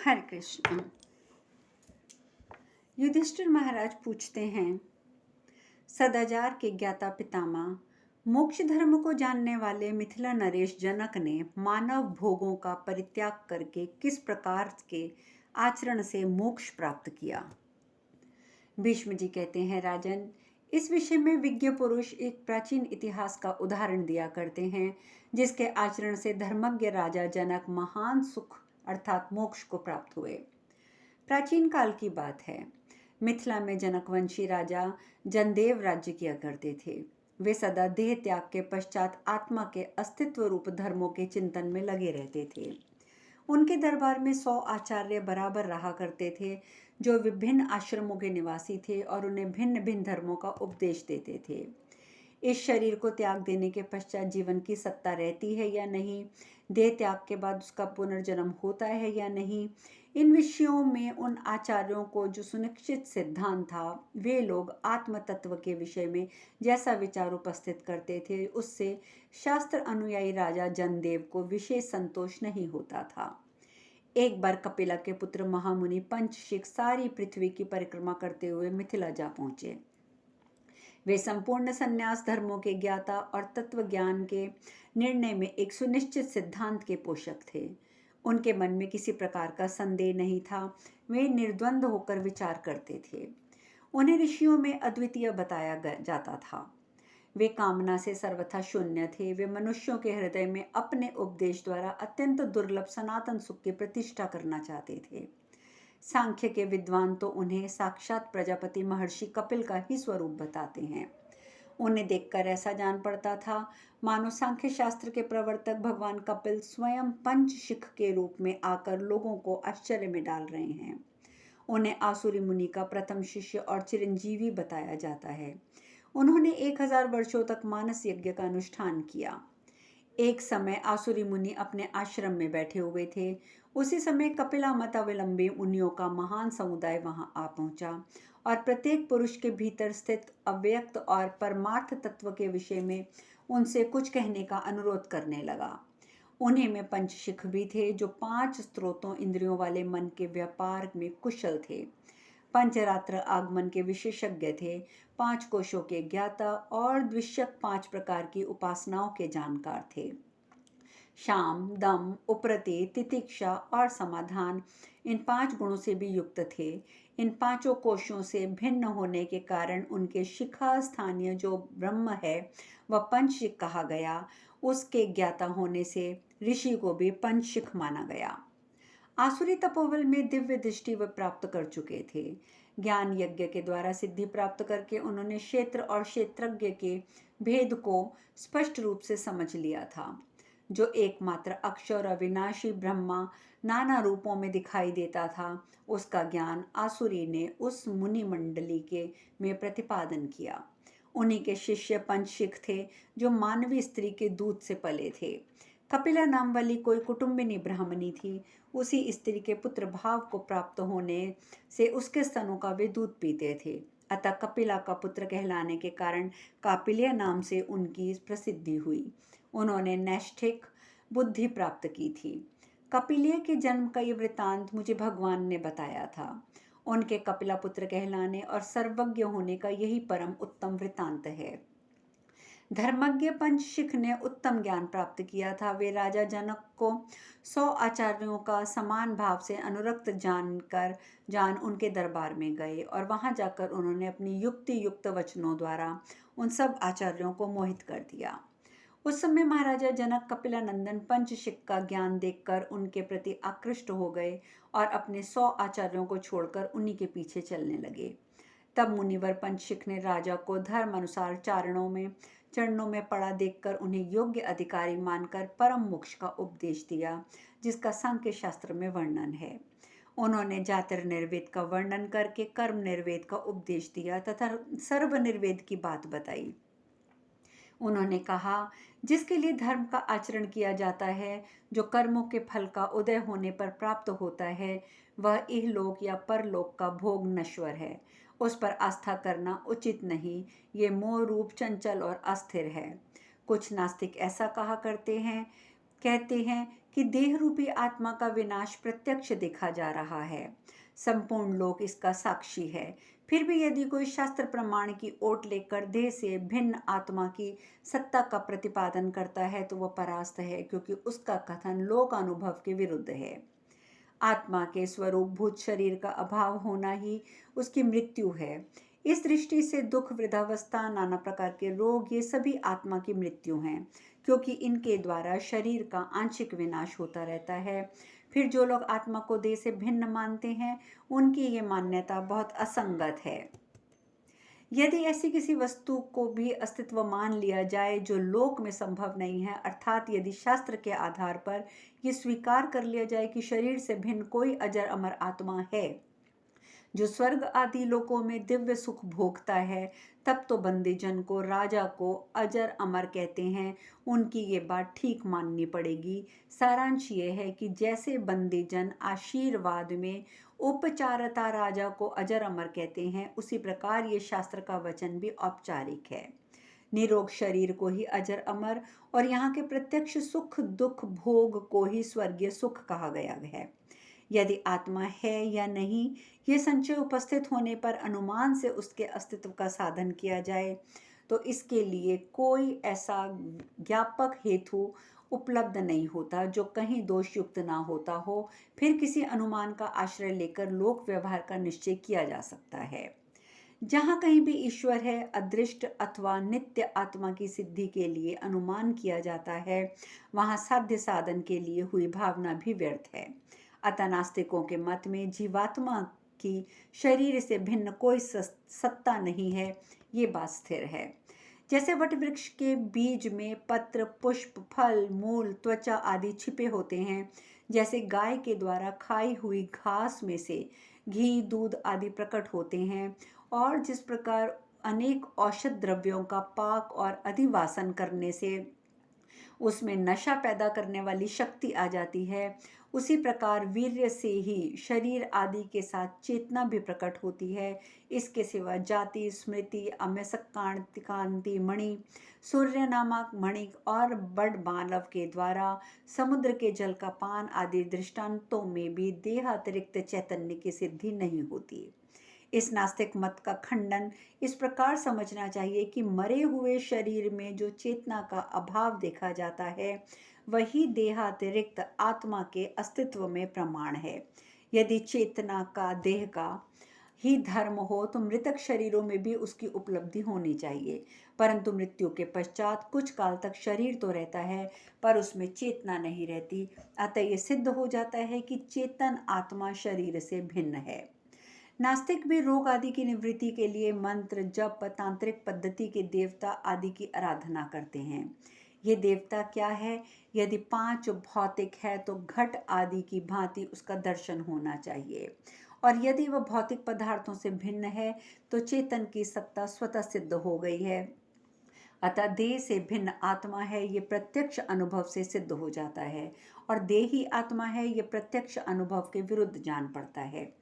हरे कृष्ण। युधिष्ठिर महाराज पूछते हैं, सदाचार के ज्ञाता पितामह मोक्ष धर्म को जानने वाले मिथिला नरेश जनक ने मानव भोगों का परित्याग करके किस प्रकार के आचरण से मोक्ष प्राप्त किया। भीष्म जी कहते हैं, राजन, इस विषय में विज्ञ पुरुष एक प्राचीन इतिहास का उदाहरण दिया करते हैं, जिसके आचरण से धर्मज्ञ राजा जनक महान सुख अर्थात मोक्ष को प्राप्त हुए। प्राचीन काल की बात है। मिथिला में जनकवंशी राजा जनदेव राज्य किया करते थे। वे सदा देह त्याग के पश्चात आत्मा के अस्तित्व रूप धर्मों के चिंतन में लगे रहते थे। उनके दरबार में 100 आचार्य बराबर रहा करते थे, जो विभिन्न आश्रमों के निवासी थे और उन्हें भिन्न भिन्न धर्मों का उपदेश देते थे। इस शरीर को त्याग देने के पश्चात जीवन की सत्ता रहती है या नहीं, देह त्याग के बाद उसका पुनर्जन्म होता है या नहीं, इन विषयों में उन आचार्यों को जो सुनिश्चित सिद्धांत था, वे लोग आत्म तत्व के विषय में जैसा विचार उपस्थित करते थे, उससे शास्त्र अनुयायी राजा जनदेव को विशेष संतोष नहीं होता था। एक बार कपिला के पुत्र महामुनि पंचशिख सारी पृथ्वी की परिक्रमा करते हुए मिथिला जा पहुंचे। वे संपूर्ण संन्यास धर्मों के ज्ञाता और तत्व ज्ञान के निर्णय में एक सुनिश्चित सिद्धांत के पोषक थे। उनके मन में किसी प्रकार का संदेह नहीं था। वे निर्द्वंद होकर विचार करते थे। उन्हें ऋषियों में अद्वितीय बताया जाता था। वे कामना से सर्वथा शून्य थे। वे मनुष्यों के हृदय में अपने उपदेश द्वारा अत्यंत दुर्लभ सनातन सुख की प्रतिष्ठा करना चाहते थे। सांख्य के विद्वान तो उन्हें साक्षात प्रजापति महर्षि कपिल का ही स्वरूप बताते हैं। उन्हें देखकर ऐसा जान पड़ता था मानो सांख्य शास्त्र के प्रवर्तक भगवान कपिल स्वयं पंचशिख के रूप में आकर लोगों को आश्चर्य में डाल रहे हैं। उन्हें आसुरी मुनि का प्रथम शिष्य और चिरंजीवी बताया जाता है। उन्होंने 1000 वर्षों तक मानस यज्ञ का अनुष्ठान किया। एक समय आसुरी मुनि अपने आश्रम में बैठे हुए थे। उसी समय कपिला मतावलंबी मुनियों का महान समुदाय वहां आ पहुंचा और प्रत्येक पुरुष के भीतर स्थित अव्यक्त और परमार्थ तत्व के विषय में उनसे कुछ कहने का अनुरोध करने लगा। उन्हीं में पंचशिख भी थे, जो 5 स्रोतों इंद्रियों वाले मन के व्यापार में कुशल थे, पंचरात्र आगमन के विशेषज्ञ थे, 5 कोशों के ज्ञाता और द्विशक 5 प्रकार की उपासनाओं के जानकार थे। शाम, दम, उपरति, तितिक्षा और समाधान इन 5 गुणों से भी युक्त थे। इन 5 कोशों से भिन्न होने के कारण उनके शिखा स्थानीय जो ब्रह्म है वह पंचशिख कहा गया। उसके ज्ञाता होने से ऋषि को भी पंचशिख माना गया। आसुरी तपोबल में दिव्य दृष्टि वे प्राप्त कर चुके थे। ज्ञान यज्ञ के द्वारा सिद्धि प्राप्त करके उन्होंने क्षेत्र और क्षेत्रज्ञ के भेद को स्पष्ट रूप से समझ लिया था। जो एकमात्र अक्षर अविनाशी ब्रह्मा नाना रूपों में दिखाई देता था, उसका ज्ञान आसुरी ने उस मुनि मंडली के में प्रतिपादन किया। उन्हीं के शिष्य पंचशिख थे, जो मानवी स्त्री के दूध से पले थे। कपिला नाम वाली कोई कुटुंबिनी ब्राह्मणी थी। उसी स्त्री के पुत्र भाव को प्राप्त होने से उसके स्तनों का वे दूध पीते थे। अतः कपिला का पुत्र कहलाने के कारण कापिलिया नाम से उनकी प्रसिद्धि हुई। उन्होंने नैष्ठिक बुद्धि प्राप्त की थी। कपिलिया के जन्म का ये वृतांत मुझे भगवान ने बताया था। उनके कपिला पुत्र कहलाने और सर्वज्ञ होने का यही परम उत्तम वृतांत है। धर्मज्ञ पंचशिख ने उत्तम ज्ञान प्राप्त किया था। वे राजा जनक को 100 आचार्यों का समान भाव से अनुरक्त जान उनके दरबार में गए और वहां जाकर उन्होंने अपनी युक्ति युक्त वचनों द्वारा उन सब आचार्यों को मोहित कर दिया। उस समय महाराजा जनक कपिलानंदन पंचशिख का ज्ञान देखकर उनके प्रति आकृष्ट हो गए और अपने 100 आचार्यों को छोड़कर उन्हीं के पीछे चलने लगे। तब मुनिवर पंचशिख ने राजा को धर्म अनुसार चरणों में पड़ा देखकर उन्हें योग्य अधिकारी मानकर परम मोक्ष का उपदेश दिया, जिसका सांख्य शास्त्र में वर्णन है। उन्होंने जातिर्निर्वेद का वर्णन करके कर्म निर्वेद का उपदेश दिया तथा सर्वनिर्वेद की बात बताई। उन्होंने कहा, जिसके लिए धर्म का आचरण किया जाता है, जो कर्मों के फल का उदय होने पर प्राप्त होता है, वह इहलोक या परलोक का भोग नश्वर है। उस पर आस्था करना उचित नहीं। ये मोह रूप चंचल और अस्थिर है। कुछ नास्तिक ऐसा कहा करते हैं, कहते हैं कि देह रूपी आत्मा का विनाश प्रत्यक्ष देखा जा रहा है। संपूर्ण लोक इसका साक्षी है। फिर भी यदि कोई शास्त्र प्रमाण की ओट लेकर देह से भिन्न आत्मा की सत्ता का प्रतिपादन करता है तो वह परास्त है, क्योंकि उसका कथन लोक अनुभव के विरुद्ध है। आत्मा के स्वरूप भूत शरीर का अभाव होना ही उसकी मृत्यु है। इस दृष्टि से दुख, वृद्धावस्था, नाना प्रकार के रोग, ये सभी आत्मा की मृत्यु हैं, क्योंकि इनके द्वारा शरीर का आंशिक विनाश होता रहता है। फिर जो लोग आत्मा को देह से भिन्न मानते हैं, उनकी ये मान्यता बहुत असंगत है। यदि ऐसी किसी वस्तु को भी अस्तित्व मान लिया जाए जो लोक में संभव नहीं है, अर्थात यदि शास्त्र के आधार पर यह स्वीकार कर लिया जाए कि शरीर से भिन्न कोई अजर अमर आत्मा है जो स्वर्ग आदि लोकों में दिव्य सुख भोगता है, तब तो बंदीजन को, राजा को अजर अमर कहते हैं, उनकी ये बात ठीक माननी पड़ेगी। सारांश ये है कि जैसे बंदीजन आशीर्वाद में उपचारता राजा को अजर अमर कहते हैं, उसी प्रकार ये शास्त्र का वचन भी औपचारिक है। निरोग शरीर को ही अजर अमर और यहाँ के प्रत्यक्ष सुख दुख भोग को ही स्वर्गीय सुख कहा गया है। यदि आत्मा है या नहीं, ये संचय उपस्थित होने पर अनुमान से उसके अस्तित्व का साधन किया जाए तो इसके लिए कोई ऐसा ज्ञापक हेतु उपलब्ध नहीं होता जो कहीं दोष युक्त ना होता हो। फिर किसी अनुमान का आश्रय लेकर लोक व्यवहार का निश्चय किया जा सकता है। जहाँ कहीं भी ईश्वर है, अदृष्ट अथवा नित्य आत्मा की सिद्धि के लिए अनुमान किया जाता है, वहाँ साध्य साधन के लिए हुई भावना भी व्यर्थ है। अतः नास्तिकों के मत में जीवात्मा की शरीर से भिन्न कोई सत्ता नहीं है, ये बात स्थिर है। जैसे वट वृक्ष के बीज में पत्र, पुष्प, फल, मूल, त्वचा आदि छिपे होते हैं, जैसे गाय के द्वारा खाई हुई घास में से घी, दूध आदि प्रकट होते हैं, और जिस प्रकार अनेक औषध द्रव्यों का पाक और अधिवासन करने से उसमें नशा पैदा करने वाली शक्ति आ जाती है, उसी प्रकार वीर्य से ही शरीर आदि के साथ चेतना भी प्रकट होती है। इसके सिवा जाति, स्मृति, अम्यसकांति मणि, सूर्य नामक मणि और बड़ मानव के द्वारा समुद्र के जल का पान आदि दृष्टांतों में भी देहातिरिक्त चैतन्य की सिद्धि नहीं होती। इस नास्तिक मत का खंडन इस प्रकार समझना चाहिए कि मरे हुए शरीर में जो चेतना का अभाव देखा जाता है, वही देहातिरिक्त आत्मा के अस्तित्व में प्रमाण है। यदि चेतना का देह का ही धर्म हो तो मृतक शरीरों में भी उसकी उपलब्धि होनी चाहिए, परंतु मृत्यु के पश्चात कुछ काल तक शरीर तो रहता है पर उसमें चेतना नहीं रहती। अतः ये सिद्ध हो जाता है कि चेतन आत्मा शरीर से भिन्न है। नास्तिक भी रोग आदि की निवृत्ति के लिए मंत्र, जप, तांत्रिक पद्धति के देवता आदि की आराधना करते हैं। ये देवता क्या है? यदि 5 भौतिक है तो घट आदि की भांति उसका दर्शन होना चाहिए, और यदि वह भौतिक पदार्थों से भिन्न है तो चेतन की सत्ता स्वतः सिद्ध हो गई है। अतः देह से भिन्न आत्मा है, ये प्रत्यक्ष अनुभव से सिद्ध हो जाता है, और देही आत्मा है, ये प्रत्यक्ष अनुभव के विरुद्ध जान पड़ता है।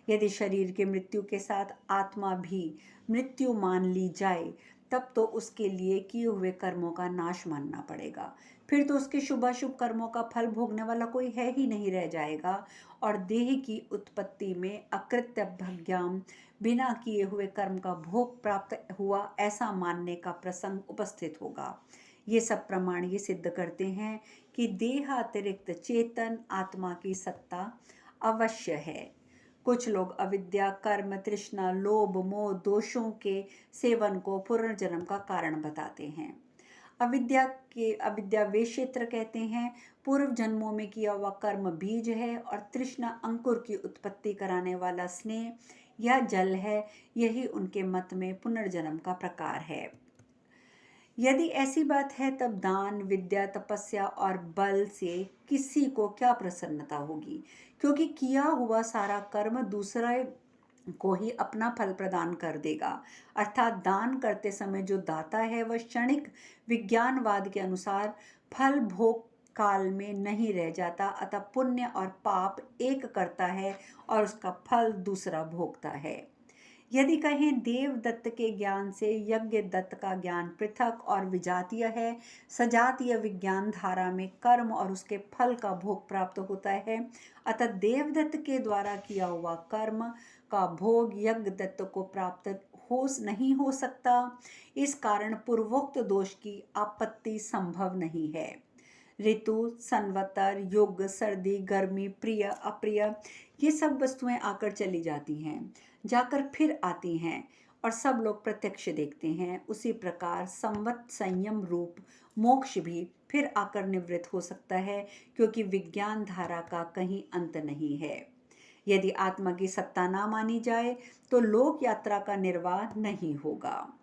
यदि शरीर के मृत्यु के साथ आत्मा भी मृत्यु मान ली जाए, तब तो उसके लिए किए हुए कर्मों का नाश मानना पड़ेगा। फिर तो उसके शुभाशुभ कर्मों का फल भोगने वाला कोई है ही नहीं रह जाएगा, और देह की उत्पत्ति में अकृत्य भज्ञाम, बिना किए हुए कर्म का भोग प्राप्त हुआ, ऐसा मानने का प्रसंग उपस्थित होगा। ये सब प्रमाण ये सिद्ध करते हैं कि देहातिरिक्त चेतन आत्मा की सत्ता अवश्य है। कुछ लोग अविद्या, कर्म, तृष्णा, लोभ, मोह, दोषों के सेवन को पुनर्जन्म का कारण बताते हैं। अविद्या वे क्षेत्र कहते हैं, पूर्व जन्मों में किया हुआ कर्म बीज है, और तृष्णा अंकुर की उत्पत्ति कराने वाला स्नेह या जल है। यही उनके मत में पुनर्जन्म का प्रकार है। यदि ऐसी बात है, तब दान, विद्या, तपस्या और बल से किसी को क्या प्रसन्नता होगी, क्योंकि किया हुआ सारा कर्म दूसरे को ही अपना फल प्रदान कर देगा। अर्थात दान करते समय जो दाता है वह क्षणिक विज्ञानवाद के अनुसार फल भोग काल में नहीं रह जाता, अतः पुण्य और पाप एक करता है और उसका फल दूसरा भोगता है। यदि कहें देवदत्त के ज्ञान से यज्ञ दत्त का ज्ञान पृथक और विजातीय है, सजातीय विज्ञान धारा में कर्म और उसके फल का भोग प्राप्त होता है, अतः देवदत्त के द्वारा किया हुआ कर्म का भोग यज्ञ दत्त को प्राप्त नहीं हो सकता। इस कारण पूर्वोक्त दोष की आपत्ति संभव नहीं है। ऋतु, संवत्सर, युग, सर्दी, गर्मी, प्रिय, अप्रिय, ये सब वस्तुएं आकर चली जाती हैं, जाकर फिर आती हैं और सब लोग प्रत्यक्ष देखते हैं। उसी प्रकार संवत संयम रूप मोक्ष भी फिर आकर निवृत्त हो सकता है, क्योंकि विज्ञान धारा का कहीं अंत नहीं है। यदि आत्मा की सत्ता ना मानी जाए तो लोक यात्रा का निर्वाह नहीं होगा।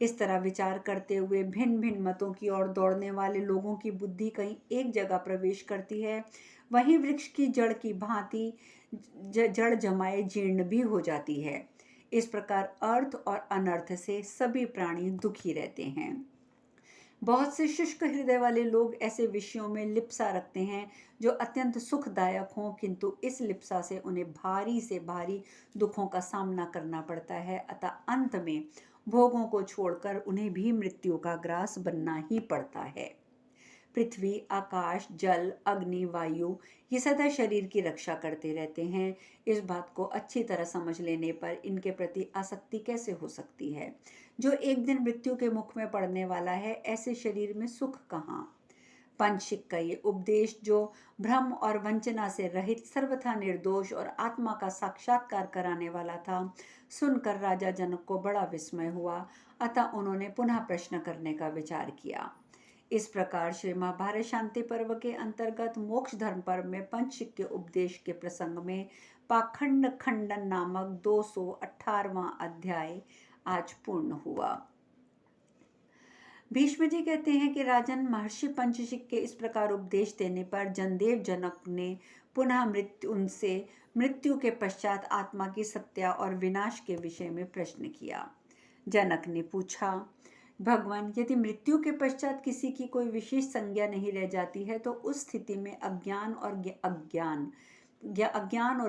इस तरह विचार करते हुए भिन्न भिन्न मतों की ओर दौड़ने वाले लोगों की बुद्धि कहीं एक जगह प्रवेश करती है, वहीं वृक्ष की जड़ की भांति जड़ जमाए जीर्ण भी हो जाती है। इस प्रकार अर्थ और अनर्थ से सभी प्राणी दुखी रहते हैं। बहुत से शुष्क हृदय वाले लोग ऐसे विषयों में लिप्सा रखते हैं जो अत्यंत सुखदायक हों, किंतु इस लिप्सा से उन्हें भारी से भारी दुखों का सामना करना पड़ता है। अतः अंत में भोगों को छोड़कर उन्हें भी मृत्यु का ग्रास बनना ही पड़ता है। पृथ्वी, आकाश, जल, अग्नि, वायु ये सदा शरीर की रक्षा करते रहते हैं। इस बात को अच्छी तरह समझ लेने पर इनके प्रति आसक्ति कैसे हो सकती है? जो एक दिन मृत्यु के मुख में पड़ने वाला है, ऐसे शरीर में सुख कहाँ? पंचशिक का ये उपदेश, जो भ्रम और वंचना से रहित, सर्वथा निर्दोष और आत्मा का साक्षात्कार कराने वाला था, सुनकर राजा जनक को बड़ा विस्मय हुआ। अतः उन्होंने पुनः प्रश्न करने का विचार किया। इस प्रकार श्री महाभारत शांति पर्व के अंतर्गत मोक्ष धर्म पर्व में पंचशिक के उपदेश के प्रसंग में पाखंड खंडन नामक 218वां अध्याय आज पूर्ण हुआ। भीष्म जी कहते हैं कि राजन, महर्षि पंचशिक के इस प्रकार उपदेश देने पर जनदेव जनक ने पुनः उनसे मृत्यु के पश्चात आत्मा की सत्या और विनाश के विषय में प्रश्न किया। जनक ने पूछा, भगवान, यदि मृत्यु के पश्चात किसी की कोई विशेष संज्ञा नहीं रह जाती है तो उस स्थिति में अज्ञान और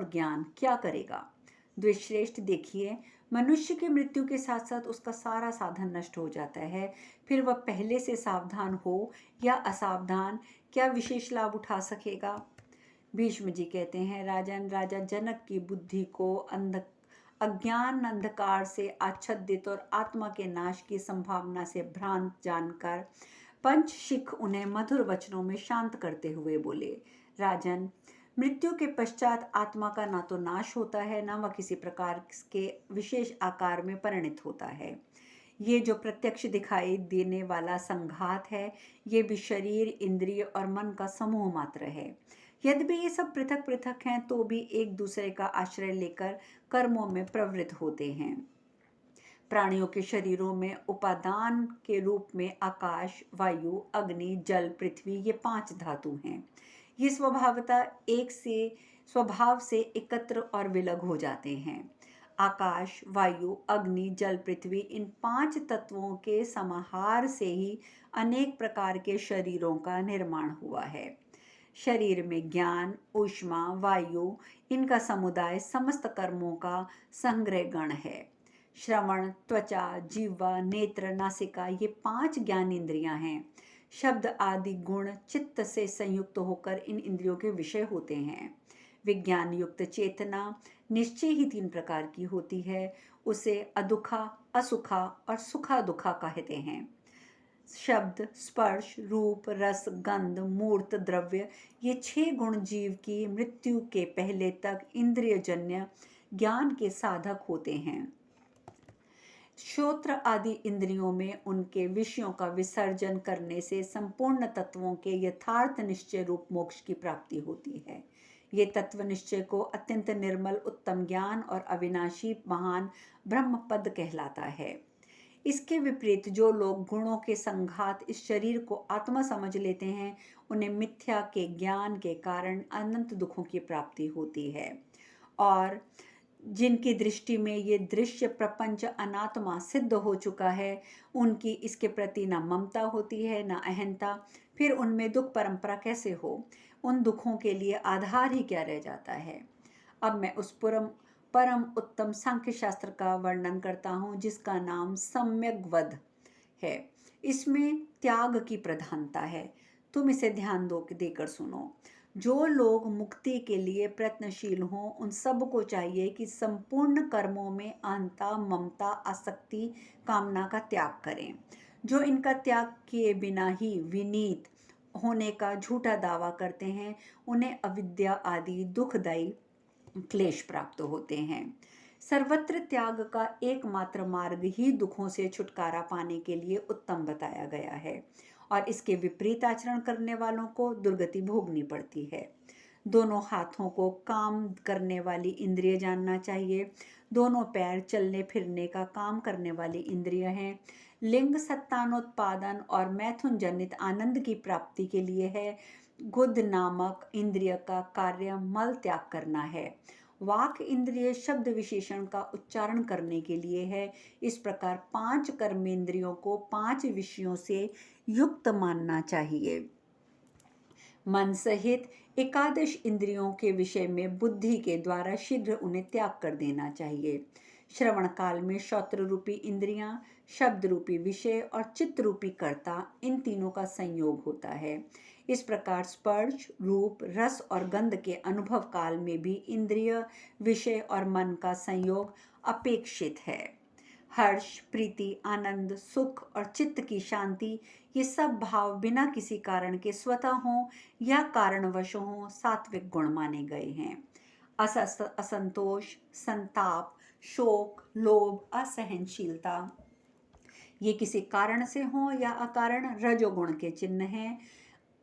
ज्ञान क्या करेगा? द्विश्रेष्ठ, देखिए, मनुष्य की मृत्यु के साथ साथ उसका सारा साधन नष्ट हो जाता है। फिर वह पहले से सावधान हो या असावधान, क्या विशेष लाभ उठा सकेगा? भीष्म जी कहते हैं, राजन, राजा जनक की बुद्धि को अज्ञान अंधकार से आच्छादित और आत्मा के नाश की संभावना से भ्रांत जानकर पंचशिख उन्हें मधुर वचनों में शांत करते हुए बोले, राजन, मृत्यु के पश्चात आत्मा का ना तो नाश होता है, ना वह किसी प्रकार के विशेष आकार में परिणित होता है। ये जो प्रत्यक्ष दिखाई देने वाला संघात है, ये भी शरीर, इंद्रिय और मन का समूह मात्र है। यद्यपि ये सब पृथक पृथक हैं, तो भी एक दूसरे का आश्रय लेकर कर्मों में प्रवृत्त होते हैं। प्राणियों के शरीरों में उपादान के रूप में आकाश, वायु, अग्नि, जल, पृथ्वी ये 5 धातु हैं। ये स्वभाव से एकत्र और विलग हो जाते हैं। आकाश, वायु, अग्नि, जल, पृथ्वी, इन 5 तत्वों के समाहार से ही अनेक प्रकार के शरीरों का निर्माण हुआ है। शरीर में ज्ञान, ऊष्मा, वायु, इनका समुदाय समस्त कर्मों का संग्रह गण है। श्रवण, त्वचा, जीवा, नेत्र, नासिका ये 5 ज्ञान इंद्रियां हैं। शब्द आदि गुण चित्त से संयुक्त होकर इन इंद्रियों के विषय होते हैं। विज्ञान युक्त चेतना निश्चय ही 3 प्रकार की होती है। उसे अदुखा, असुखा और सुखा दुखा कहते हैं। शब्द, स्पर्श, रूप, रस, गंध, मूर्त, द्रव्य ये 6 गुण जीव की मृत्यु के पहले तक इंद्रियजन्य ज्ञान के साधक होते हैं। श्रोत्र आदि इंद्रियों में उनके विषयों का विसर्जन करने से संपूर्ण तत्वों के यथार्थ निश्चय रूप मोक्ष की प्राप्ति होती है। ये तत्व निश्चय को अत्यंत निर्मल उत्तम ज्ञान और अविनाशी महान ब्रह्म पद कहलाता है। इसके विपरीत जो लोग गुणों के संघात इस शरीर को आत्मा समझ लेते हैं, उन्हें मिथ्या के ज्ञान के कारण अनंत दुखों की प्राप्ति होती है। और जिनकी दृष्टि में ये दृश्य प्रपंच अनात्मा सिद्ध हो चुका है, उनकी इसके प्रति न ममता होती है, न अहंता। फिर उनमें दुख परंपरा कैसे हो? उन दुखों के लिए आधार ही क्या रह जाता है? अब मैं उस परम उत्तम सांख्य शास्त्र का वर्णन करता हूँ, जिसका नाम सम्यक वध है। इसमें त्याग की प्रधानता है। तुम इसे ध्यान देकर सुनो। जो लोग मुक्ति के लिए प्रयत्नशील हों, उन सबको चाहिए कि संपूर्ण कर्मों में अहंता, ममता, आसक्ति, कामना का त्याग करें। जो इनका त्याग किए बिना ही विनीत होने का झूठा दावा करते हैं, उन्हें अविद्या आदि दुखदायी क्लेश प्राप्त होते हैं। सर्वत्र त्याग का एकमात्र मार्ग ही दुखों से छुटकारा पाने के लिए उत्तम बताया गया है, और इसके विपरीत आचरण करने वालों को दुर्गति भोगनी पड़ती है। दोनों हाथों को काम करने वाली इंद्रिय जानना चाहिए। दोनों पैर चलने फिरने का काम करने वाली इंद्रिय हैं। लिंग सत्तानोत्पादन और मैथुन जनित आनंद की प्राप्ति के लिए है। गुद नामक इंद्रिय का कार्य मल त्याग करना है। वाक इंद्रिय शब्द विशेषण का उच्चारण करने के लिए है। इस प्रकार 5 कर्मेंद्रियों को 5 विषयों से युक्त मानना चाहिए। मन सहित 11 इंद्रियों के विषय में बुद्धि के द्वारा शीघ्र उन्हें त्याग कर देना चाहिए। श्रवण काल में श्रोत्र रूपी इंद्रियां, शब्द रूपी विषय और चित्त रूपी कर्ता, इन तीनों का संयोग होता है। इस प्रकार स्पर्श, रूप, रस और गंध के अनुभव काल में भी इंद्रिय, विषय और मन का संयोग अपेक्षित है। हर्ष, प्रीति, आनंद, सुख और चित्त की शांति, ये सब भाव बिना किसी कारण के स्वतः हों या कारणवश हों सात्विक गुण माने गए हैं। असंतोष, संताप, शोक, लोभ, असहनशीलता, ये किसी कारण से हों या अकारण रजोगुण के चिन्ह हैं।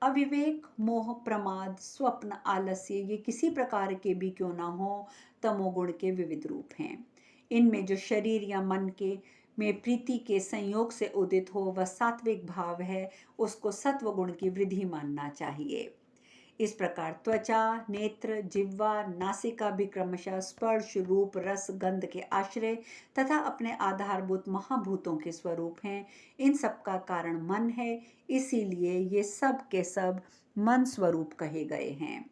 अविवेक, मोह, प्रमाद, स्वप्न, आलस्य, ये किसी प्रकार के भी क्यों ना हो, तमोगुण के विविध रूप हैं। इनमें जो शरीर या मन के में प्रीति के संयोग से उदित हो, वह सात्विक भाव है। उसको सत्व गुण की वृद्धि मानना चाहिए। इस प्रकार त्वचा, नेत्र, जिह्वा, नासिका भी क्रमशः स्पर्श, रूप, रस, गंध के आश्रय तथा अपने आधारभूत महाभूतों के स्वरूप हैं। इन सब का कारण मन है, इसीलिए ये सब के सब मन स्वरूप कहे गए हैं।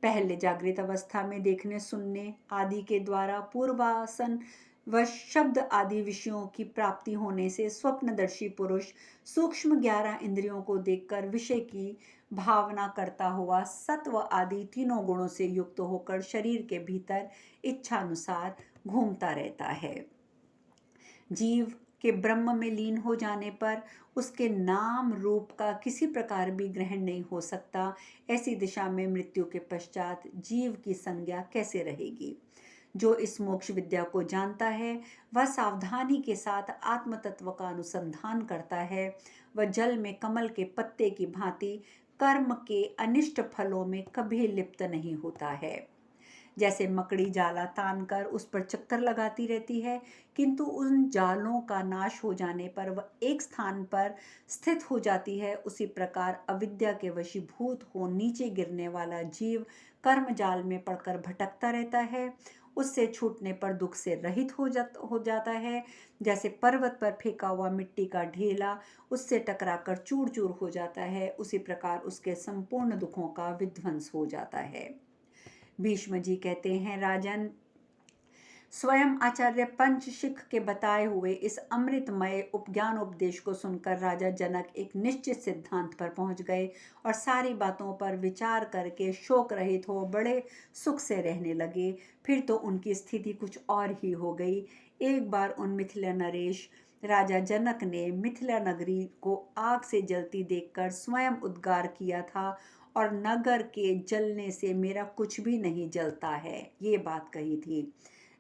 पहले जागृत अवस्था में देखने, सुनने आदि के द्वारा पूर्वासन व शब्द आदि विषयों की प्राप्ति होने से स्वप्नदर्शी पुरुष सूक्ष्म 11 इंद्रियों को देखकर विषय की भावना करता हुआ सत्व आदि तीनों गुणों से युक्त होकर शरीर के भीतर इच्छानुसार घूमता रहता है। जीव के ब्रह्म में लीन हो जाने पर उसके नाम रूप का किसी प्रकार भी ग्रहण नहीं हो सकता। ऐसी दिशा में मृत्यु के पश्चात जीव की संज्ञा कैसे रहेगी? जो इस मोक्ष विद्या को जानता है, वह सावधानी के साथ आत्म तत्व का अनुसंधान करता है। वह जल में कमल के पत्ते की भांति कर्म के अनिष्ट फलों में कभी लिप्त नहीं होता है। जैसे मकड़ी जाला तान कर उस पर चक्कर लगाती रहती है, किंतु उन जालों का नाश हो जाने पर वह एक स्थान पर स्थित हो जाती है, उसी प्रकार अविद्या के वशीभूत हो नीचे गिरने वाला जीव कर्म जाल में पड़कर भटकता रहता है। उससे छूटने पर दुख से रहित हो जाता है। जैसे पर्वत पर फेंका हुआ मिट्टी का ढेला उससे टकराकर चूर चूर हो जाता है, उसी प्रकार उसके संपूर्ण दुखों का विध्वंस हो जाता है। भीष्म जी कहते हैं, राजन, स्वयं आचार्य पंचशिख के बताए हुए इस अमृतमय उपज्ञान उपदेश को सुनकर राजा जनक एक निश्चित सिद्धांत पर पहुंच गए और सारी बातों पर विचार करके शोक रहित हो बड़े सुख से रहने लगे। फिर तो उनकी स्थिति कुछ और ही हो गई। एक बार उन मिथिला नरेश राजा जनक ने मिथिला नगरी को आग से जलती देखकर स्वयं उद्गार किया था, और नगर के जलने से मेरा कुछ भी नहीं जलता है, ये बात कही थी।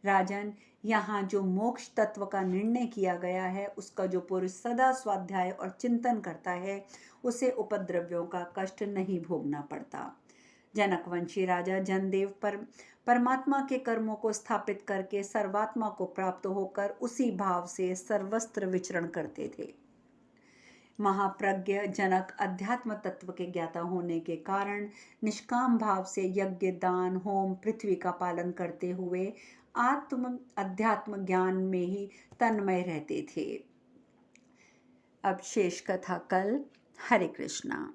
राजन, यहाँ जो मोक्ष तत्व का निर्णय किया गया है, उसका जो पुरुष सदा स्वाध्याय और चिंतन करता है, उसे उपद्रव्यों का कष्ट नहीं भोगना पड़ता। जनकवंशी राजा जनदेव परमात्मा के कर्मों को स्थापित करके सर्वात्मा को प्राप्त होकर उसी भाव से सर्वत्र विचरण करते थे। महाप्रज्ञ जनक अध्यात्म तत्व के ज्ञाता होने के कारण निष्काम भाव से यज्ञ, दान, होम, पृथ्वी का पालन करते हुए अध्यात्म ज्ञान में ही तन्मय रहते थे। अब शेष कथा कल। हरे कृष्णा।